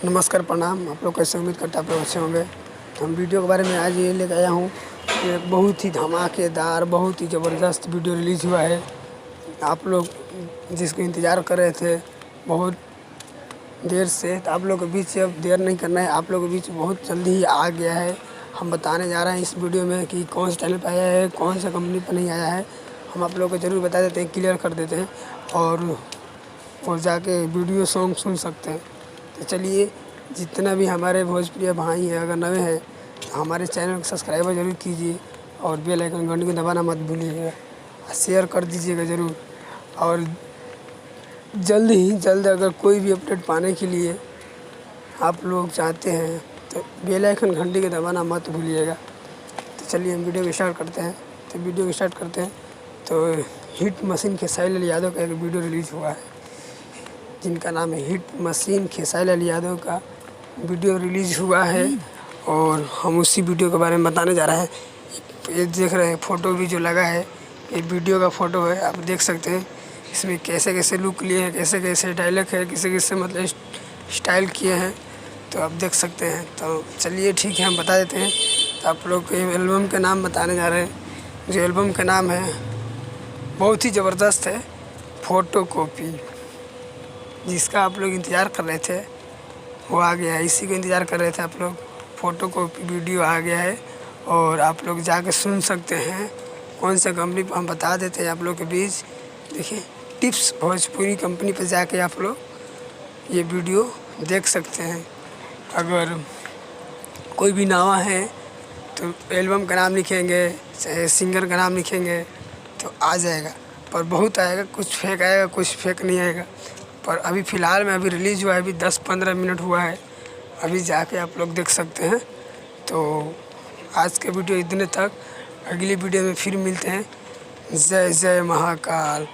नमस्कार, प्रणाम। आप लोग कैसे, उम्मीद करता आप लोग अच्छे होंगे। तो हम वीडियो के बारे में आज ये लेकर आया हूँ कि एक बहुत ही धमाकेदार, बहुत ही ज़बरदस्त वीडियो रिलीज़ हुआ है। आप लोग जिसको इंतज़ार कर रहे थे बहुत देर से, तो आप लोग के बीच अब देर नहीं करना है। आप लोग के बीच बहुत जल्दी ही आ गया है। हम बताने जा रहे हैं इस वीडियो में कि कौन से चैनल पर आया है, कौन सा कंपनी पर नहीं आया है। हम आप लोग को ज़रूर बता देते हैं, क्लियर कर देते हैं और जाके वीडियो सॉन्ग सुन सकते हैं। तो चलिए, जितना भी हमारे भोजप्रिय भाई हैं, अगर नए हैं तो हमारे चैनल को सब्सक्राइब ज़रूर कीजिए और बेल आइकन घंटी को दबाना मत भूलिएगा, शेयर कर दीजिएगा ज़रूर। और जल्द अगर कोई भी अपडेट पाने के लिए आप लोग चाहते हैं तो बेल आइकन घंटी को दबाना मत भूलिएगा। तो चलिए हम वीडियो को स्टार्ट करते हैं। तो हिट मशीन खेसारी लाल यादव का एक वीडियो रिलीज़ हुआ है, जिनका नाम है हिट मशीन खेसारी लाल यादव का वीडियो रिलीज़ हुआ है। और हम उसी वीडियो के बारे में बताने जा रहे हैं। ये देख रहे हैं फ़ोटो भी जो लगा है, ये वीडियो का फ़ोटो है। आप देख सकते हैं इसमें कैसे कैसे लुक लिए हैं, कैसे कैसे डायलॉग है, कैसे कैसे मतलब स्टाइल किए हैं, तो आप देख सकते हैं। तो चलिए ठीक है, हम बता देते हैं। तो आप लोग को एल्बम का नाम बताने जा रहे हैं। जो एल्बम का नाम है बहुत ही ज़बरदस्त है, फ़ोटोकॉपी। जिसका आप लोग इंतज़ार कर रहे थे वो आ गया है। इसी का इंतज़ार कर रहे थे आप लोग, फ़ोटोकॉपी वीडियो आ गया है। और आप लोग जाके सुन सकते हैं कौन सा कंपनी पर, हम बता देते हैं आप लोग के बीच। देखिए, टिप्स भोजपुरी कंपनी पर जाके आप लोग ये वीडियो देख सकते हैं। अगर कोई भी नावा है तो एल्बम का नाम लिखेंगे, चाहे सिंगर का नाम लिखेंगे तो आ जाएगा। पर बहुत आएगा, कुछ फेक आएगा, कुछ फेक नहीं आएगा। पर अभी फ़िलहाल में अभी रिलीज़ हुआ है, अभी 10-15 मिनट हुआ है, अभी जाके आप लोग देख सकते हैं। तो आज के वीडियो इतने तक, अगली वीडियो में फिर मिलते हैं। जय जय महाकाल।